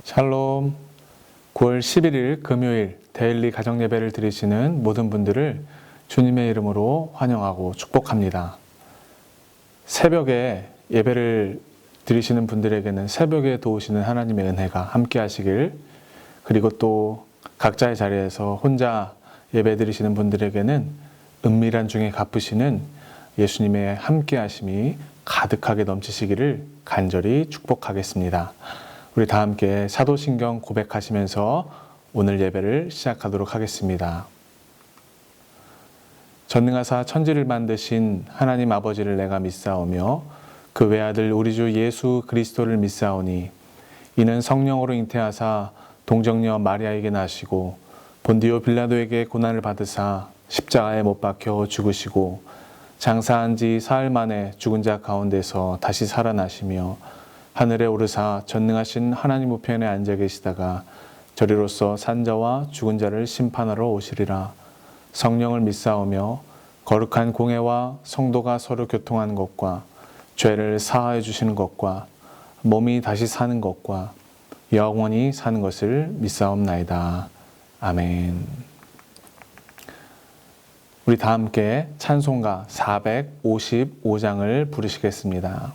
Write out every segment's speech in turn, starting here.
샬롬. 9월 11일 금요일 데일리 가정 예배를 드리시는 모든 분들을 주님의 이름으로 환영하고 축복합니다. 새벽에 예배를 드리시는 분들에게는 새벽에 도우시는 하나님의 은혜가 함께 하시길, 그리고 또 각자의 자리에서 혼자 예배 드리시는 분들에게는 은밀한 중에 갚으시는 예수님의 함께 하심이 가득하게 넘치시기를 간절히 축복하겠습니다. 우리 다 함께 사도신경 고백하시면서 오늘 예배를 시작하도록 하겠습니다. 전능하사 천지를 만드신 하나님 아버지를 내가 믿사오며 그 외아들 우리 주 예수 그리스도를 믿사오니 이는 성령으로 잉태하사 동정녀 마리아에게 나시고 본디오 빌라도에게 고난을 받으사 십자가에 못 박혀 죽으시고 장사한 지 사흘 만에 죽은 자 가운데서 다시 살아나시며 하늘에 오르사 전능하신 하나님 우편에 앉아 계시다가 저리로서 산자와 죽은 자를 심판하러 오시리라. 성령을 믿사오며 거룩한 공회와 성도가 서로 교통하는 것과 죄를 사하여 주시는 것과 몸이 다시 사는 것과 영원히 사는 것을 믿사옵나이다. 아멘. 우리 다 함께 찬송가 455장을 부르시겠습니다.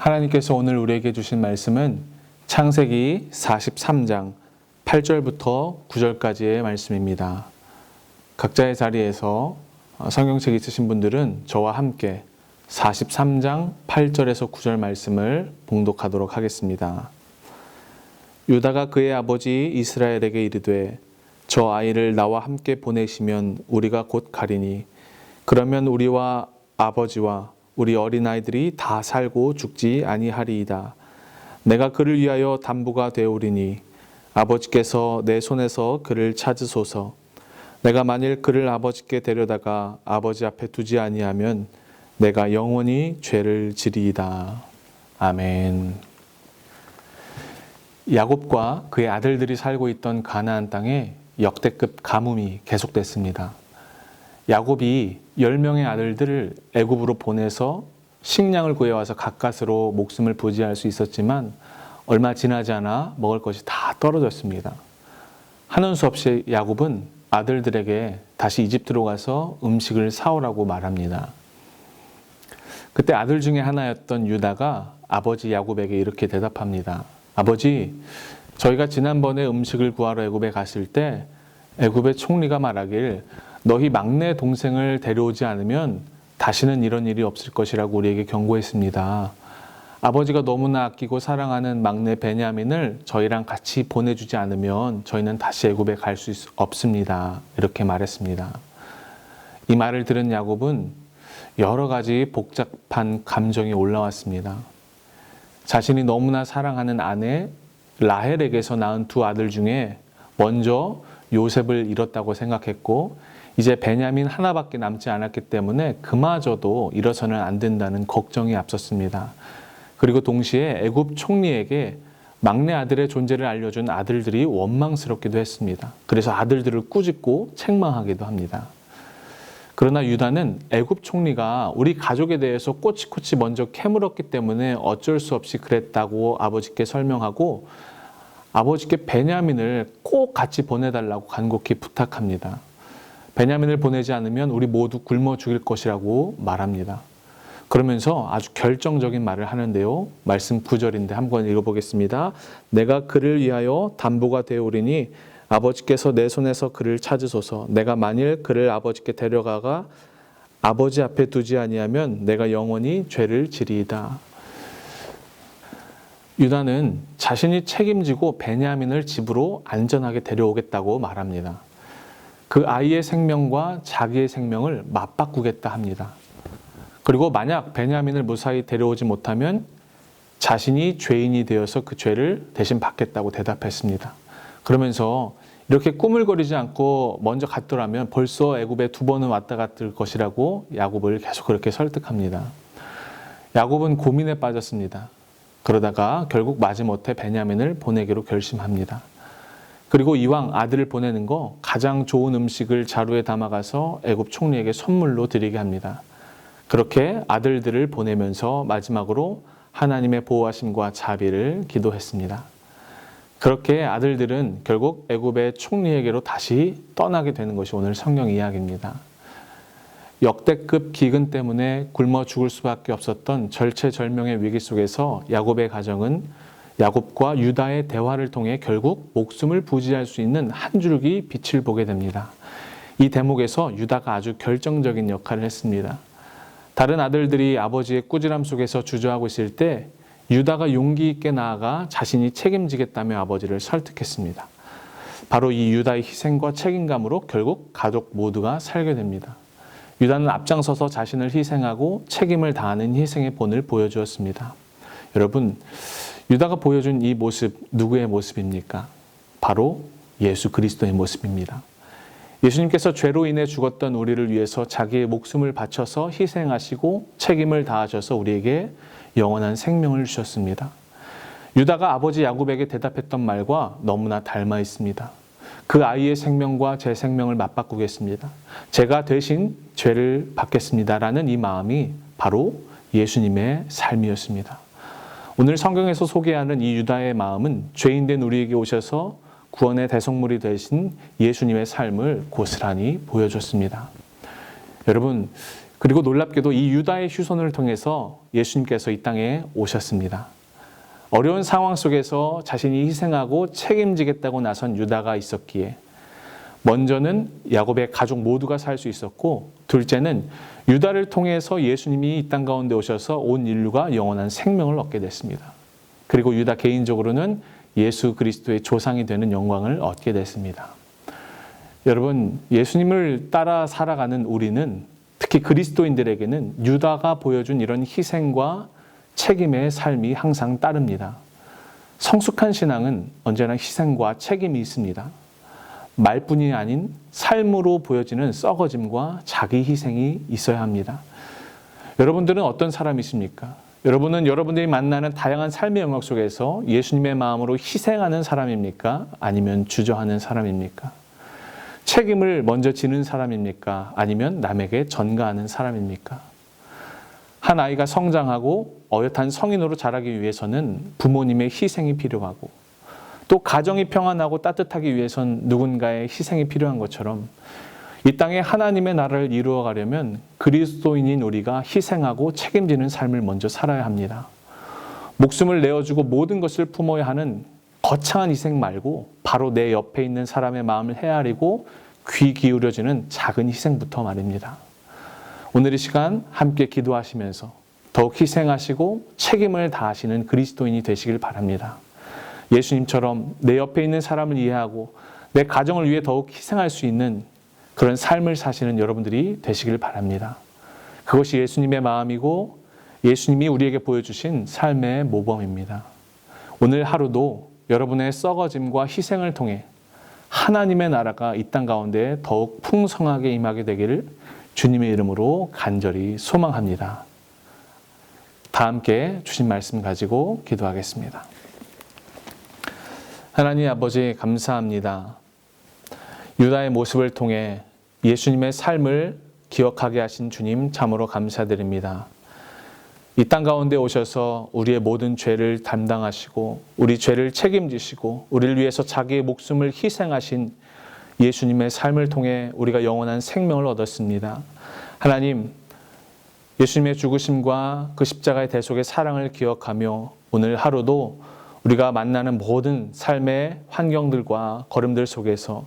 하나님께서 오늘 우리에게 주신 말씀은 창세기 43장 8절부터 9절까지의 말씀입니다. 각자의 자리에서 성경책 있으신 분들은 저와 함께 43장 8절에서 9절 말씀을 봉독하도록 하겠습니다. 유다가 그의 아버지 이스라엘에게 이르되 저 아이를 나와 함께 보내시면 우리가 곧 가리니 그러면 우리와 아버지와 우리 어린아이들이 다 살고 죽지 아니하리이다. 내가 그를 위하여 담보가 되오리니 아버지께서 내 손에서 그를 찾으소서. 내가 만일 그를 아버지께 데려다가 아버지 앞에 두지 아니하면 내가 영원히 죄를 지리이다. 아멘. 야곱과 그의 아들들이 살고 있던 가나안 땅에 역대급 가뭄이 계속됐습니다. 야곱이 10명의 아들들을 애굽으로 보내서 식량을 구해와서 가까스로 목숨을 부지할 수 있었지만 얼마 지나지 않아 먹을 것이 다 떨어졌습니다. 하는 수 없이 야곱은 아들들에게 다시 이집트로 가서 음식을 사오라고 말합니다. 그때 아들 중에 하나였던 유다가 아버지 야곱에게 이렇게 대답합니다. 아버지, 저희가 지난번에 음식을 구하러 애굽에 갔을 때 애굽의 총리가 말하길 너희 막내 동생을 데려오지 않으면 다시는 이런 일이 없을 것이라고 우리에게 경고했습니다. 아버지가 너무나 아끼고 사랑하는 막내 베냐민을 저희랑 같이 보내주지 않으면 저희는 다시 애굽에 갈 수 없습니다. 이렇게 말했습니다. 이 말을 들은 야곱은 여러 가지 복잡한 감정이 올라왔습니다. 자신이 너무나 사랑하는 아내 라헬에게서 낳은 두 아들 중에 먼저 요셉을 잃었다고 생각했고 이제 베냐민 하나밖에 남지 않았기 때문에 그마저도 잃어서는 안 된다는 걱정이 앞섰습니다. 그리고 동시에 애굽 총리에게 막내 아들의 존재를 알려준 아들들이 원망스럽기도 했습니다. 그래서 아들들을 꾸짖고 책망하기도 합니다. 그러나 유다는 애굽 총리가 우리 가족에 대해서 꼬치꼬치 먼저 캐물었기 때문에 어쩔 수 없이 그랬다고 아버지께 설명하고 아버지께 베냐민을 꼭 같이 보내달라고 간곡히 부탁합니다. 베냐민을 보내지 않으면 우리 모두 굶어 죽일 것이라고 말합니다. 그러면서 아주 결정적인 말을 하는데요. 말씀 9절인데 한번 읽어보겠습니다. 내가 그를 위하여 담보가 되오리니 아버지께서 내 손에서 그를 찾으소서. 내가 만일 그를 아버지께 데려가가 아버지 앞에 두지 아니하면 내가 영원히 죄를 지리이다. 유다는 자신이 책임지고 베냐민을 집으로 안전하게 데려오겠다고 말합니다. 그 아이의 생명과 자기의 생명을 맞바꾸겠다 합니다. 그리고 만약 베냐민을 무사히 데려오지 못하면 자신이 죄인이 되어서 그 죄를 대신 받겠다고 대답했습니다. 그러면서 이렇게 꾸물거리지 않고 먼저 갔더라면 벌써 애굽에 2번은 왔다 갔을 것이라고 야곱을 계속 그렇게 설득합니다. 야곱은 고민에 빠졌습니다. 그러다가 결국 마지못해 베냐민을 보내기로 결심합니다. 그리고 이왕 아들을 보내는 거 가장 좋은 음식을 자루에 담아가서 애굽 총리에게 선물로 드리게 합니다. 그렇게 아들들을 보내면서 마지막으로 하나님의 보호하심과 자비를 기도했습니다. 그렇게 아들들은 결국 애굽의 총리에게로 다시 떠나게 되는 것이 오늘 성경 이야기입니다. 역대급 기근 때문에 굶어 죽을 수밖에 없었던 절체절명의 위기 속에서 야곱의 가정은 야곱과 유다의 대화를 통해 결국 목숨을 부지할 수 있는 한 줄기 빛을 보게 됩니다. 이 대목에서 유다가 아주 결정적인 역할을 했습니다. 다른 아들들이 아버지의 꾸지람 속에서 주저하고 있을 때 유다가 용기 있게 나아가 자신이 책임지겠다며 아버지를 설득했습니다. 바로 이 유다의 희생과 책임감으로 결국 가족 모두가 살게 됩니다. 유다는 앞장서서 자신을 희생하고 책임을 다하는 희생의 본을 보여주었습니다. 여러분, 유다가 보여준 이 모습 누구의 모습입니까? 바로 예수 그리스도의 모습입니다. 예수님께서 죄로 인해 죽었던 우리를 위해서 자기의 목숨을 바쳐서 희생하시고 책임을 다하셔서 우리에게 영원한 생명을 주셨습니다. 유다가 아버지 야곱에게 대답했던 말과 너무나 닮아 있습니다. 그 아이의 생명과 제 생명을 맞바꾸겠습니다. 제가 대신 죄를 받겠습니다라는 이 마음이 바로 예수님의 삶이었습니다. 오늘 성경에서 소개하는 이 유다의 마음은 죄인된 우리에게 오셔서 구원의 대속물이 되신 예수님의 삶을 고스란히 보여줬습니다. 여러분, 그리고 놀랍게도 이 유다의 휴손을 통해서 예수님께서 이 땅에 오셨습니다. 어려운 상황 속에서 자신이 희생하고 책임지겠다고 나선 유다가 있었기에 먼저는 야곱의 가족 모두가 살 수 있었고, 둘째는 유다를 통해서 예수님이 이 땅 가운데 오셔서 온 인류가 영원한 생명을 얻게 됐습니다. 그리고 유다 개인적으로는 예수 그리스도의 조상이 되는 영광을 얻게 됐습니다. 여러분, 예수님을 따라 살아가는 우리는, 특히 그리스도인들에게는 유다가 보여준 이런 희생과 책임의 삶이 항상 따릅니다. 성숙한 신앙은 언제나 희생과 책임이 있습니다. 말뿐이 아닌 삶으로 보여지는 썩어짐과 자기 희생이 있어야 합니다. 여러분들은 어떤 사람이십니까? 여러분은 여러분들이 만나는 다양한 삶의 영역 속에서 예수님의 마음으로 희생하는 사람입니까? 아니면 주저하는 사람입니까? 책임을 먼저 지는 사람입니까? 아니면 남에게 전가하는 사람입니까? 한 아이가 성장하고 어엿한 성인으로 자라기 위해서는 부모님의 희생이 필요하고, 또 가정이 평안하고 따뜻하기 위해선 누군가의 희생이 필요한 것처럼 이 땅에 하나님의 나라를 이루어 가려면 그리스도인인 우리가 희생하고 책임지는 삶을 먼저 살아야 합니다. 목숨을 내어주고 모든 것을 품어야 하는 거창한 희생 말고 바로 내 옆에 있는 사람의 마음을 헤아리고 귀 기울여지는 작은 희생부터 말입니다. 오늘 이 시간 함께 기도하시면서 더욱 희생하시고 책임을 다하시는 그리스도인이 되시길 바랍니다. 예수님처럼 내 옆에 있는 사람을 이해하고 내 가정을 위해 더욱 희생할 수 있는 그런 삶을 사시는 여러분들이 되시길 바랍니다. 그것이 예수님의 마음이고 예수님이 우리에게 보여주신 삶의 모범입니다. 오늘 하루도 여러분의 썩어짐과 희생을 통해 하나님의 나라가 이 땅 가운데 더욱 풍성하게 임하게 되기를 주님의 이름으로 간절히 소망합니다. 다 함께 주신 말씀 가지고 기도하겠습니다. 하나님 아버지, 감사합니다. 유다의 모습을 통해 예수님의 삶을 기억하게 하신 주님 참으로 감사드립니다. 이 땅 가운데 오셔서 우리의 모든 죄를 담당하시고 우리 죄를 책임지시고 우리를 위해서 자기의 목숨을 희생하신 예수님의 삶을 통해 우리가 영원한 생명을 얻었습니다. 하나님, 예수님의 죽으심과 그 십자가의 대속의 사랑을 기억하며 오늘 하루도 우리가 만나는 모든 삶의 환경들과 걸음들 속에서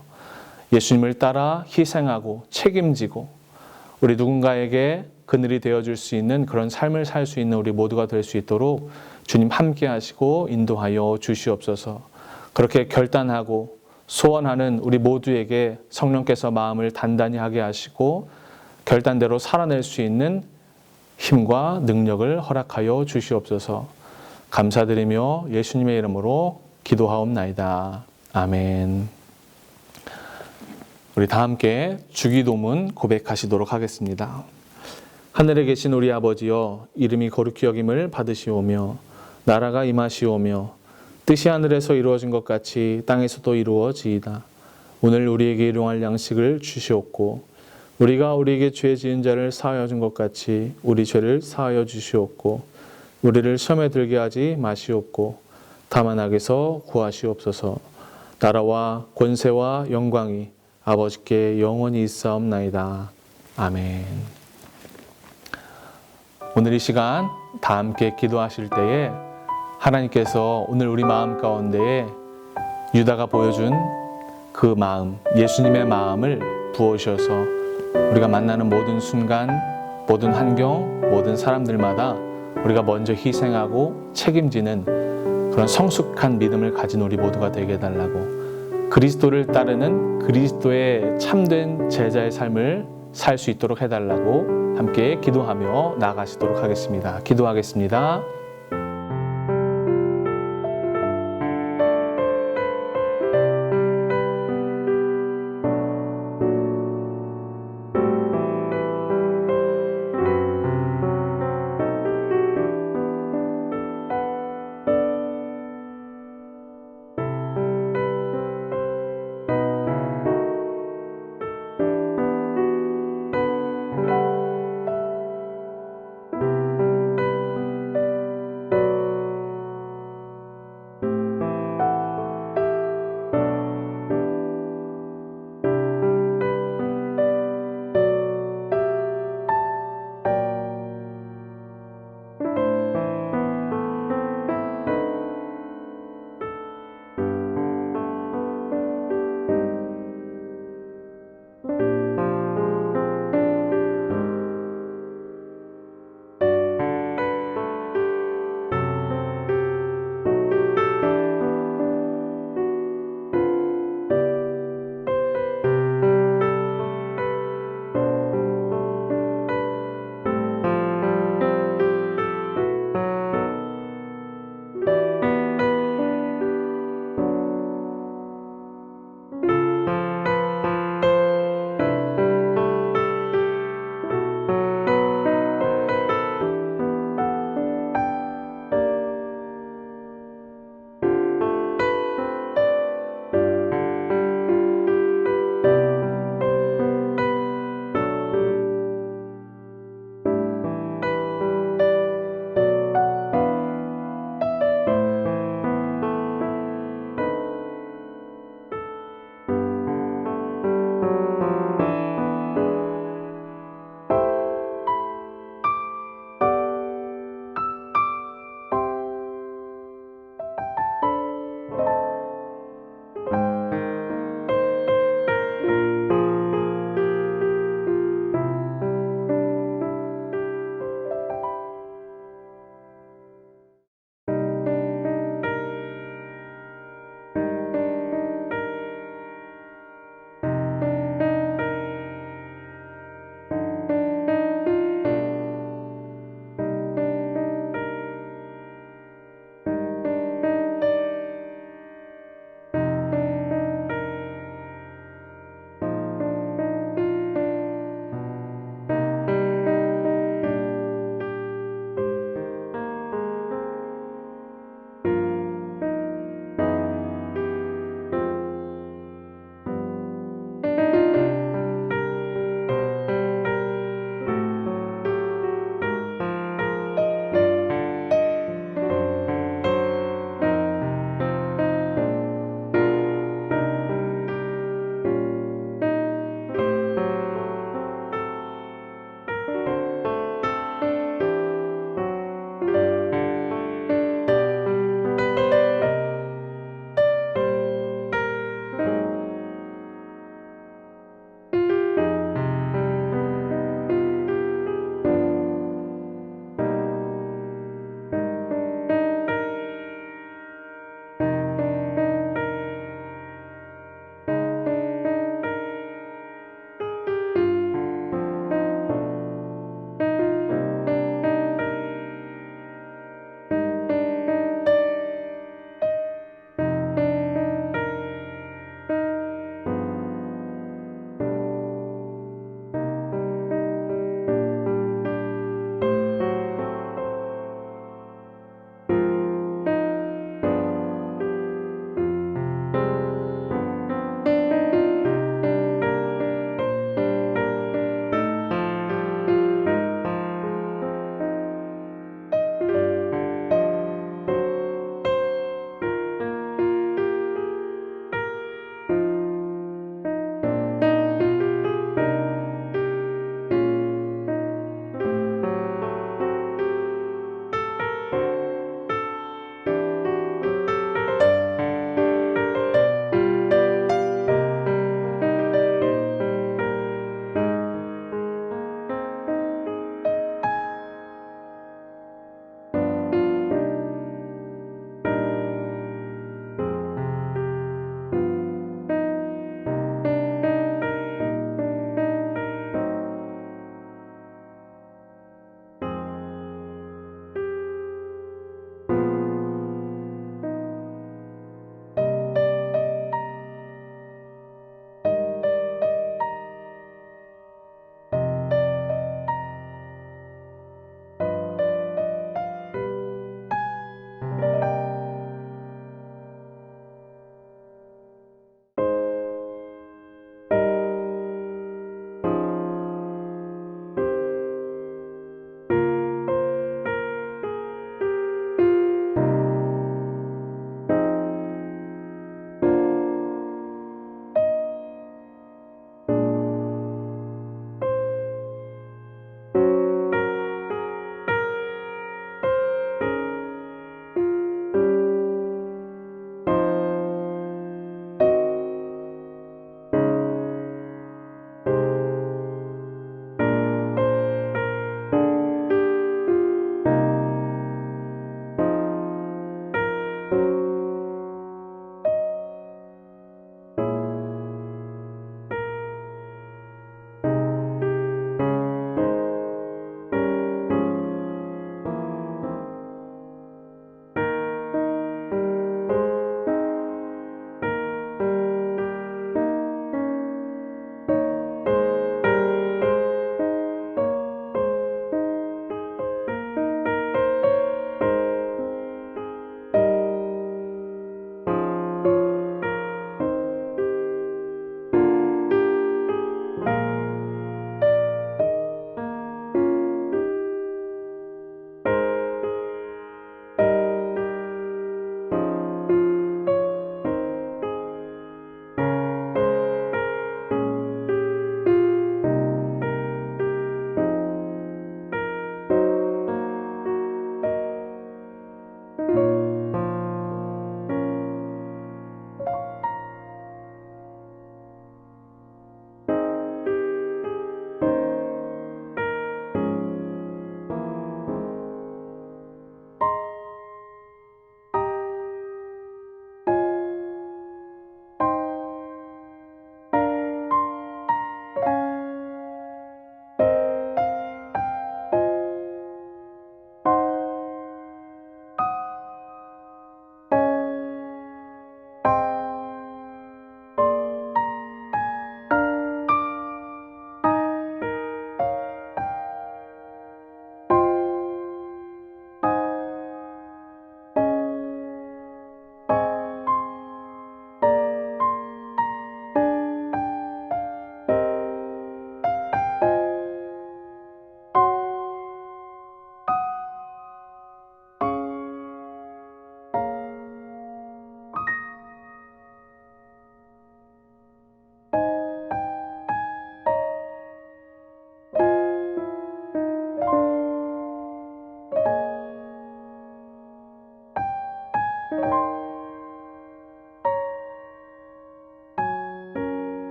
예수님을 따라 희생하고 책임지고 우리 누군가에게 그늘이 되어줄 수 있는 그런 삶을 살 수 있는 우리 모두가 될 수 있도록 주님 함께 하시고 인도하여 주시옵소서. 그렇게 결단하고 소원하는 우리 모두에게 성령께서 마음을 단단히 하게 하시고 결단대로 살아낼 수 있는 힘과 능력을 허락하여 주시옵소서. 감사드리며 예수님의 이름으로 기도하옵나이다. 아멘. 우리 다 함께 주기도문 고백하시도록 하겠습니다. 하늘에 계신 우리 아버지여, 이름이 거룩히 여김을 받으시오며 나라가 임하시오며 뜻이 하늘에서 이루어진 것 같이 땅에서도 이루어지이다. 오늘 우리에게 일용할 양식을 주시옵고 우리가 우리에게 죄 지은 자를 사하여 준 것 같이 우리 죄를 사하여 주시옵고 우리를 시험에 들게 하지 마시옵고 다만 악에서 구하시옵소서. 나라와 권세와 영광이 아버지께 영원히 있사옵나이다. 아멘. 오늘 이 시간 다 함께 기도하실 때에 하나님께서 오늘 우리 마음 가운데에 유다가 보여준 그 마음, 예수님의 마음을 부어주셔서 우리가 만나는 모든 순간, 모든 환경, 모든 사람들마다 우리가 먼저 희생하고 책임지는 그런 성숙한 믿음을 가진 우리 모두가 되게 해달라고, 그리스도를 따르는 그리스도의 참된 제자의 삶을 살 수 있도록 해달라고 함께 기도하며 나아가시도록 하겠습니다. 기도하겠습니다.